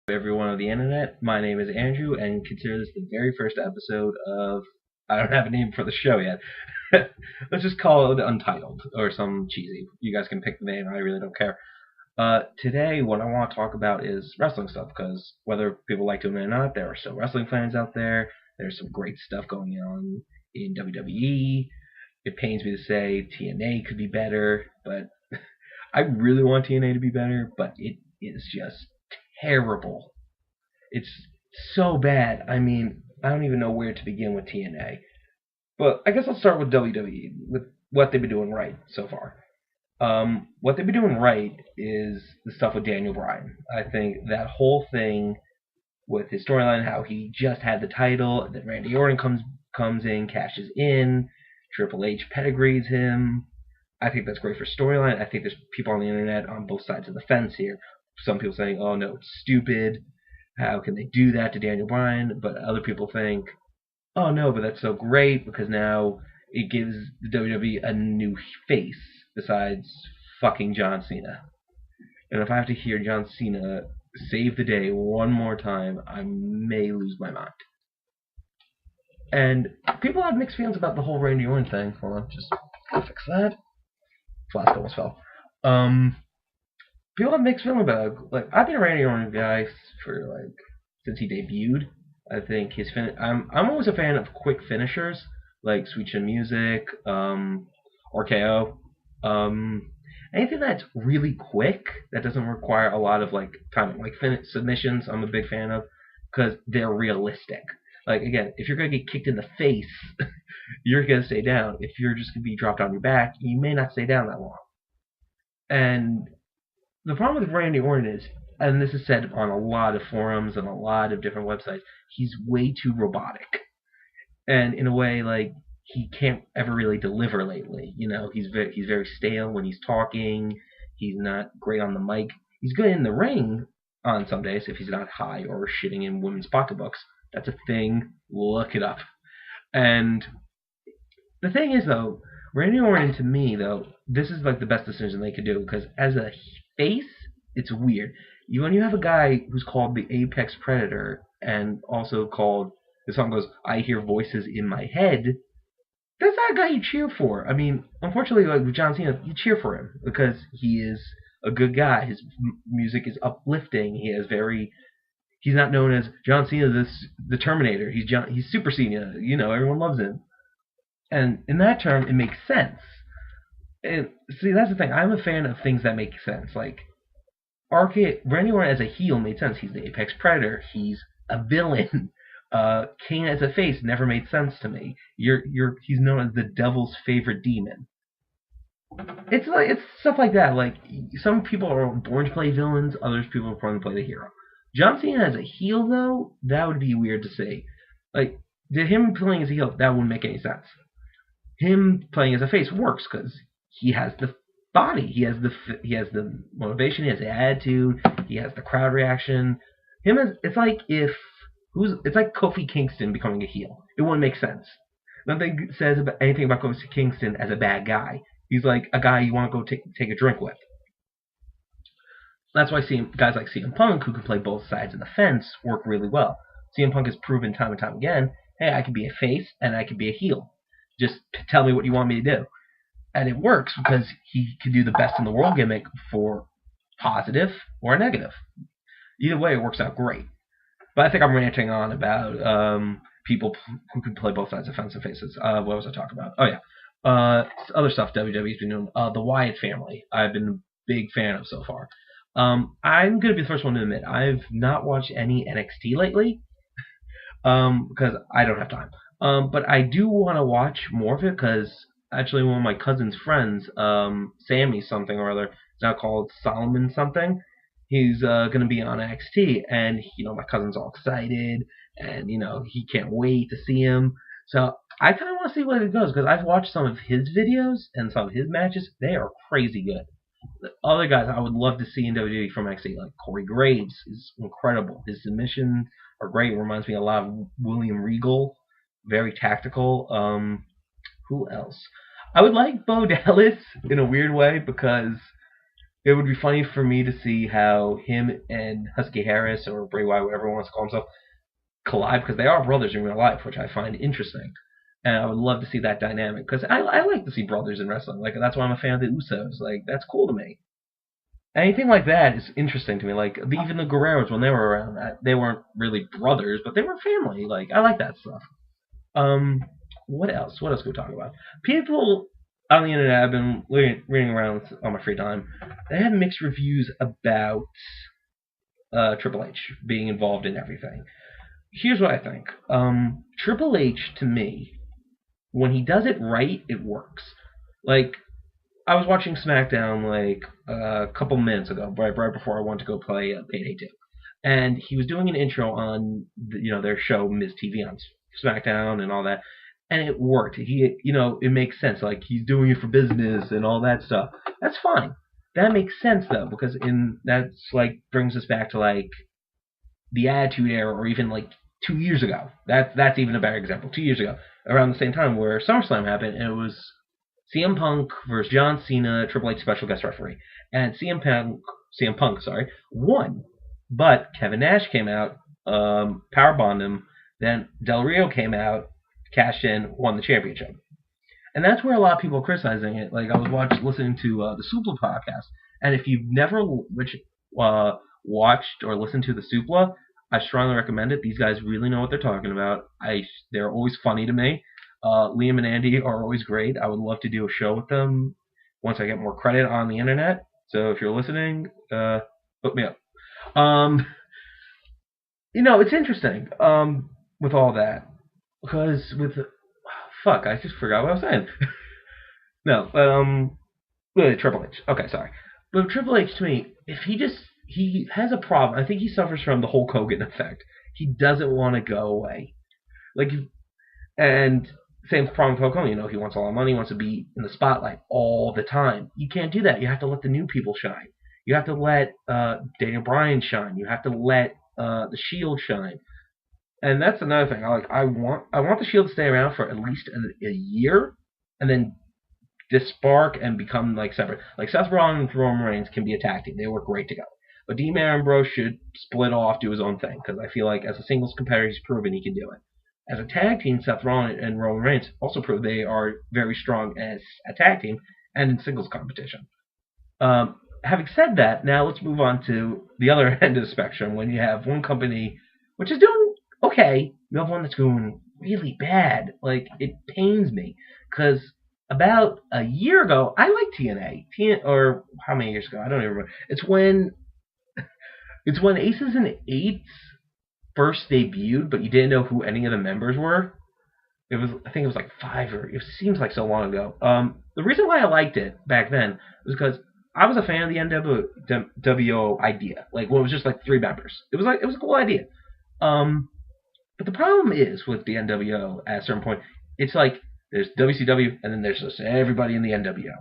Everyone of the internet. My name is Andrew, and consider this the very first episode of. I don't have a name for the show yet. Let's just call it Untitled or some cheesy. You guys can pick the name. I really don't care. Today, what I want to talk about is wrestling stuff because whether people like to admit it or not, there are still wrestling fans out there. There's some great stuff going on in WWE. It pains me to say TNA could be better, but I really want TNA to be better, but it is just terrible. It's so bad. I mean, I don't even know where to begin with TNA. But I guess I'll start with WWE, with what they've been doing right so far. What they've been doing right is the stuff with Daniel Bryan. I think that whole thing with his storyline, how he just had the title, and then Randy Orton comes in, cashes in, Triple H pedigrees him. I think that's great for storyline. I think there's people on the internet on both sides of the fence here. Some people saying, "Oh no, it's stupid. How can they do that to Daniel Bryan?" But other people think, "Oh no, but that's so great because now it gives the WWE a new face besides fucking John Cena." And if I have to hear John Cena save the day one more time, I may lose my mind. And people have mixed feelings about the whole Randy Orton thing. Hold on, just gotta fix that. Flask almost fell. Um, People have mixed feelings about it. Like I've been a Randy Orton guy for since he debuted. I think I'm always a fan of quick finishers like Sweet Chin Music, RKO, anything that's really quick that doesn't require a lot of time. Like submissions, I'm a big fan of because they're realistic. Like again, if you're gonna get kicked in the face, you're gonna stay down. If you're just gonna be dropped on your back, you may not stay down that long. And the problem with Randy Orton is, and this is said on a lot of forums and a lot of different websites, he's way too robotic, and in a way, he can't ever really deliver lately. He's very stale when he's talking. He's not great on the mic. He's good in the ring on some days if he's not high or shitting in women's pocketbooks. That's a thing. Look it up. And the thing is, though, Randy Orton to me, though, this is like the best decision they could do because as a face, it's weird. When you have a guy who's called the Apex Predator and also called, the song goes, "I hear voices in my head." That's not a guy you cheer for. I mean, unfortunately, like with John Cena, you cheer for him because he is a good guy. His music is uplifting. He's not known as John Cena, the Terminator. He's Super Cena. Everyone loves him. And in that term, it makes sense. And see, that's the thing. I'm a fan of things that make sense. Like Randy Orton as a heel made sense. He's the Apex Predator. He's a villain. Kane as a face never made sense to me. He's known as the devil's favorite demon. It's stuff like that. Like some people are born to play villains, others people are born to play the hero. John Cena as a heel though, that would be weird to say. Like him playing as a heel, that wouldn't make any sense. Him playing as a face works because he has the body, he has the motivation, he has the attitude, he has the crowd reaction. It's like Kofi Kingston becoming a heel. It wouldn't make sense. Nothing says about anything about Kofi Kingston as a bad guy. He's like a guy you want to go take a drink with. That's why guys like CM Punk, who can play both sides of the fence, work really well. CM Punk has proven time and time again, hey, I can be a face and I can be a heel. Just tell me what you want me to do. And it works because he can do the best in the world gimmick for positive or negative. Either way, it works out great. But I think I'm ranting on about people who can play both sides of fence and faces. What was I talking about? Oh, yeah. Other stuff WWE's been doing. The Wyatt family, I've been a big fan of so far. I'm going to be the first one to admit, I've not watched any NXT lately because I don't have time. But I do want to watch more of it because actually one of my cousin's friends, Sammy something or other, is now called Solomon something. He's going to be on NXT, and my cousin's all excited, and he can't wait to see him. So I kind of want to see where it goes because I've watched some of his videos and some of his matches. They are crazy good. The other guys I would love to see in WWE from NXT, like Corey Graves, is incredible. His submissions are great. Reminds me a lot of William Regal. Very tactical. Who else? I would like Bo Dallas in a weird way because it would be funny for me to see how him and Husky Harris or Bray Wyatt, whatever he wants to call himself, collide because they are brothers in real life, which I find interesting. And I would love to see that dynamic because I like to see brothers in wrestling. Like that's why I'm a fan of the Usos. Like that's cool to me. Anything like that is interesting to me. Like even the Guerreros when they were around, they weren't really brothers, but they were family. Like I like that stuff. Um, what else? What else can we talk about? People on the internet, I've been reading around on my free time. They have mixed reviews about Triple H being involved in everything. Here's what I think. Triple H to me, when he does it right, it works. Like I was watching SmackDown like a couple minutes ago, right before I went to go play Payday 2, and he was doing an intro on their show Miz TV on SmackDown and all that, and it worked. It makes sense. Like he's doing it for business and all that stuff. That's fine. That makes sense though, because that's like brings us back to like the Attitude Era, or even like 2 years ago. That's even a better example. 2 years ago, around the same time where SummerSlam happened, and it was CM Punk versus John Cena, Triple H special guest referee, and CM Punk, won, but Kevin Nash came out, powerbombed him. Then Del Rio came out, cashed in, won the championship, and that's where a lot of people are criticizing it. Like I was listening to the Supla podcast, and if you've never watched or listened to the Supla, I strongly recommend it. These guys really know what they're talking about. They're always funny to me. Liam and Andy are always great. I would love to do a show with them once I get more credit on the internet. So if you're listening, hook me up. It's interesting with all that because fuck, I just forgot what I was saying. No, really Triple H. Okay, sorry. But Triple H to me, if he has a problem. I think he suffers from the Hulk Hogan effect. He doesn't want to go away. And same problem with Hulk Hogan. He wants a lot of money. He wants to be in the spotlight all the time. You can't do that. You have to let the new people shine. You have to let Daniel Bryan shine. You have to let the Shield shine. And that's another thing. I want the Shield to stay around for at least a year, and then dispark and become like separate. Like Seth Rollins and Roman Reigns can be a tag team. They work great together. But Dean Ambrose should split off, do his own thing, because I feel like as a singles competitor, he's proven he can do it. As a tag team, Seth Rollins and Roman Reigns also prove they are very strong as a tag team and in singles competition. Having said that, now let's move on to the other end of the spectrum. When you have one company which is doing okay, you have one that's going really bad. Like, it pains me, because about a year ago, I liked TNA. Or how many years ago? I don't even remember. It's when Aces and Eights first debuted, but you didn't know who any of the members were. I think it was like it seems like so long ago. The reason why I liked it back then was because I was a fan of the NWO idea. Like, when it was just like 3 members. It was a cool idea. But the problem is with the NWO at a certain point, it's like there's WCW and then there's just everybody in the NWO.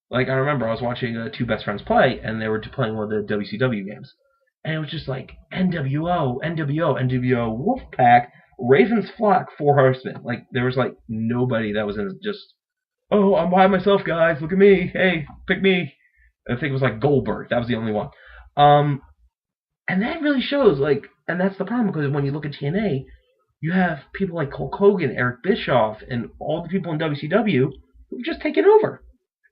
Like, I remember I was watching 2 best friends play, and they were playing one of the WCW games. And it was just like, NWO, Wolfpack, Ravens Flock, 4 Horsemen. Like, there was like nobody that was in it. Just, oh, I'm by myself, guys, look at me, hey, pick me. I think it was like Goldberg, that was the only one. And that really shows, like, and that's the problem, because when you look at TNA, you have people like Hulk Hogan, Eric Bischoff, and all the people in WCW who've just taken over.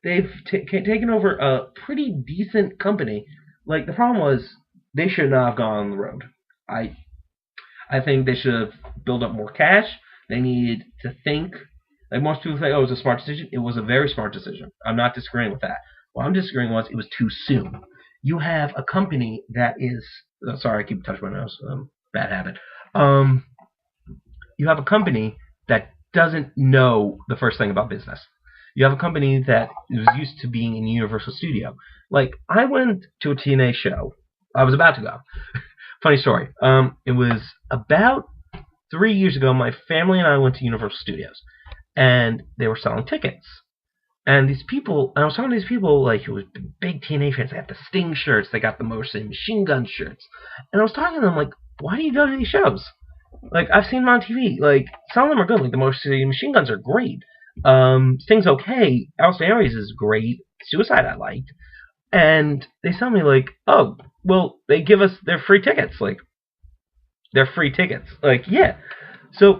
They've taken over a pretty decent company. Like, the problem was, they should not have gone on the road. I think they should have built up more cash. They needed to think. Like, most people say, oh, it was a smart decision. It was a very smart decision. I'm not disagreeing with that. What I'm disagreeing was it was too soon. You have a company that is... sorry, I keep touching my nose. Bad habit. You have a company that doesn't know the first thing about business. You have a company that was used to being in Universal Studio. Like, I went to a TNA show. I was about to go. Funny story. It was about 3 years ago. My family and I went to Universal Studios, and they were selling tickets. And these people, and I was talking to these people, like, who was big TNA fans. They had the Sting shirts. They got the Motor Machine Gun shirts. And I was talking to them, like, why do you go to these shows? Like, I've seen them on TV. Like, some of them are good. Like, the Motor City Machine Guns are great. Sting's okay. Austin Aries is great. Suicide I liked. And they tell me, like, oh, well, they give us their free tickets. Like, they're free tickets. Like, yeah. So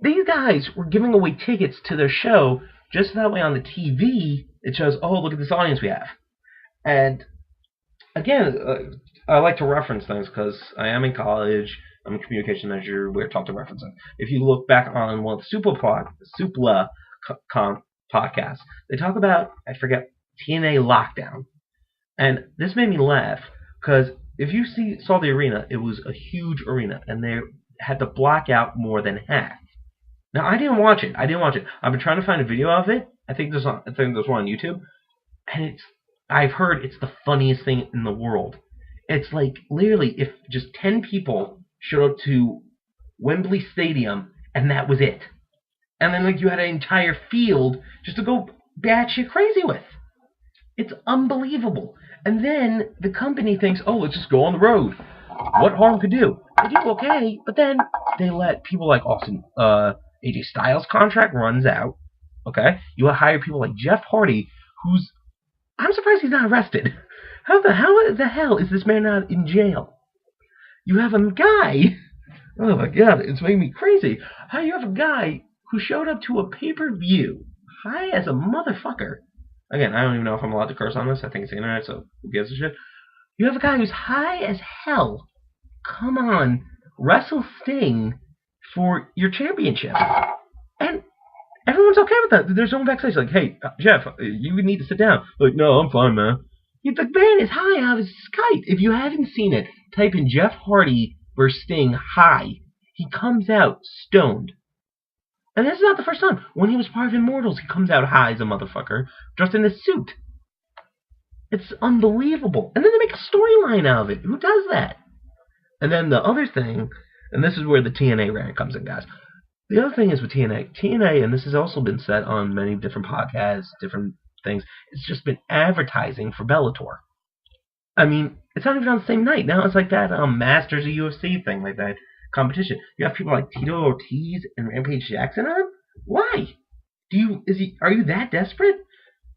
these guys were giving away tickets to their show just that way on the TV it shows, oh, look at this audience we have. And again, I like to reference things because I am in college. I'm a communication major. We're taught to reference it. If you look back on one of the Supla podcasts, they talk about, I forget, TNA Lockdown. And this made me laugh because if you saw the arena, it was a huge arena, and they had to block out more than half. Now I didn't watch it. I've been trying to find a video of it. I think there's one on YouTube, and I've heard it's the funniest thing in the world. It's like literally if just 10 people showed up to Wembley Stadium and that was it, and then like you had an entire field just to go batshit crazy with. It's unbelievable. And then the company thinks, oh, let's just go on the road. What harm could do? They do okay, but then they let people like Austin, AJ Styles' contract runs out. Okay, you hire people like Jeff Hardy, who's I'm surprised he's not arrested. How the hell is this man not in jail? You have a guy. Oh my god, it's making me crazy. How you have a guy who showed up to a pay-per-view high as a motherfucker. Again, I don't even know if I'm allowed to curse on this. I think it's the internet, so who gives a shit? You have a guy who's high as hell. Come on, wrestle Sting for your championship. And everyone's okay with that. There's no one backstage like, hey, Jeff, you need to sit down. Like, no, I'm fine, man. The man is high out of his kite. If you haven't seen it, type in Jeff Hardy versus Sting high. He comes out stoned. And this is not the first time. When he was part of Immortals, he comes out high as a motherfucker, dressed in a suit. It's unbelievable. And then they make a storyline out of it. Who does that? And then the other thing, and this is where the TNA rant comes in, guys. The other thing is with TNA, and this has also been said on many different podcasts, different things, it's just been advertising for Bellator. I mean, it's not even on the same night. Now it's like that Masters of UFC thing, like that competition. You have people like Tito Ortiz and Rampage Jackson on? Why? Are you that desperate?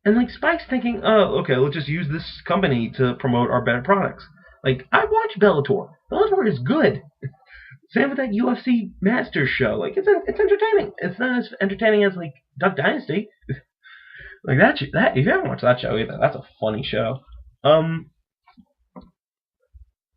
And like Spike's thinking, oh, okay, let's just use this company to promote our better products. Like, I watch Bellator. Bellator is good. Same with that UFC Masters show. Like, it's entertaining. It's not as entertaining as like Duck Dynasty. Like that if you haven't watched that show either, that's a funny show.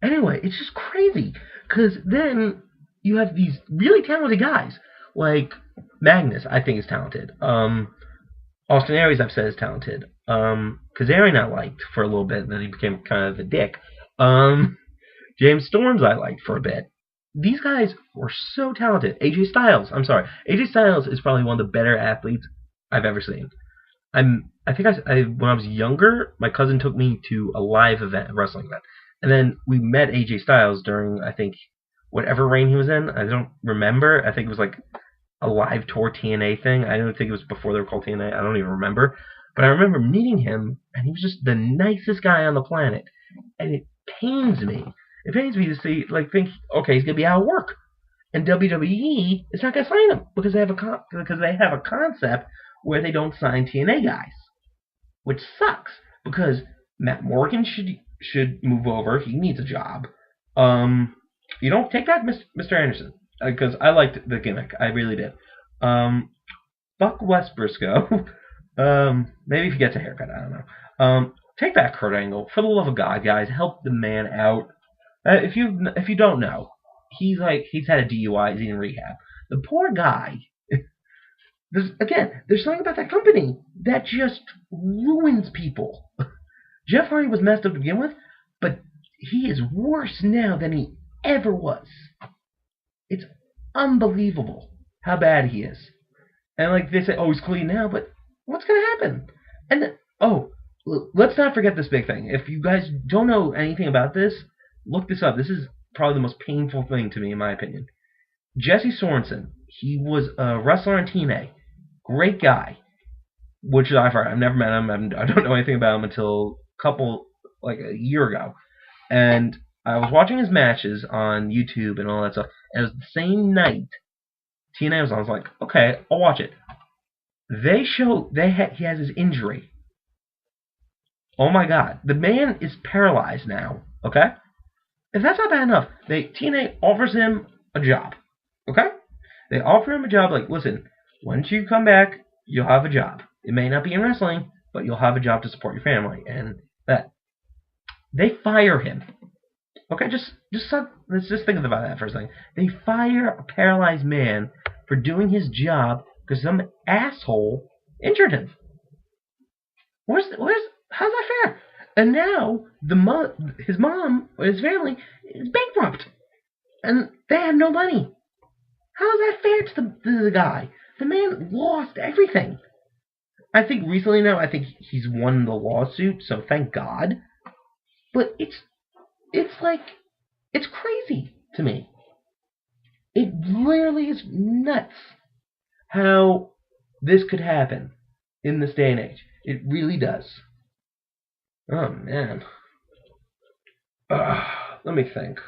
Anyway, it's just crazy because then you have these really talented guys like Magnus. I think is talented. Austin Aries, I've said, is talented. Kazarian I liked for a little bit, and then he became kind of a dick. James Storms I liked for a bit. These guys were so talented. AJ Styles is probably one of the better athletes I've ever seen. I think when I was younger, my cousin took me to a live event, a wrestling event. And then we met AJ Styles during, I think, whatever reign he was in. I don't remember. I think it was like a live tour TNA thing. I don't think it was before they were called TNA. I don't even remember. But I remember meeting him, and he was just the nicest guy on the planet. And it pains me. It pains me to see, like, think, okay, he's going to be out of work. And WWE is not going to sign him because they have a concept where they don't sign TNA guys. Which sucks because Matt Morgan should move over. He needs a job. You don't take that, Mr. Anderson, because I liked the gimmick. I really did. Buck West Briscoe. Maybe if he gets a haircut, I don't know. Take back Kurt Angle. For the love of God, guys, help the man out. If you don't know, he's had a DUI. He's in rehab. The poor guy. There's something about that company that just ruins people. Jeff Hardy was messed up to begin with, but he is worse now than he ever was. It's unbelievable how bad he is. And like they say, oh, he's clean now, but what's going to happen? And then, let's not forget this big thing. If you guys don't know anything about this, look this up. This is probably the most painful thing to me, in my opinion. Jesse Sorensen, he was a wrestler in TNA. Great guy, which I've heard. I've never met him. I don't know anything about him until a year ago. And I was watching his matches on YouTube and all that stuff. And it was the same night TNA was on. I was like, okay, I'll watch it. He has his injury. Oh my god. The man is paralyzed now. Okay? If that's not bad enough, TNA offers him a job. Okay? They offer him a job like, listen, once you come back, you'll have a job. It may not be in wrestling, but you'll have a job to support your family. And that. They fire him. Okay, let's just think about that for a second. They fire a paralyzed man for doing his job because some asshole injured him. How's that fair? And now his mom or his family is bankrupt, and they have no money. How is that fair to the guy? The man lost everything. I think recently now, I think he's won the lawsuit, so thank God. But it's like, it's crazy to me. It literally is nuts how this could happen in this day and age. It really does. Oh, man. Let me think.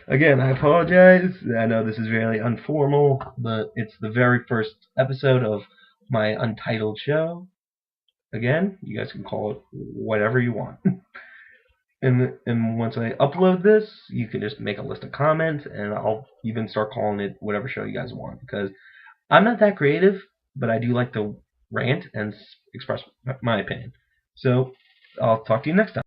Again, I apologize. I know this is really informal, but it's the very first episode of my untitled show. Again, you guys can call it whatever you want. And once I upload this, you can just make a list of comments, and I'll even start calling it whatever show you guys want. Because I'm not that creative, but I do like to rant and express my opinion. So I'll talk to you next time.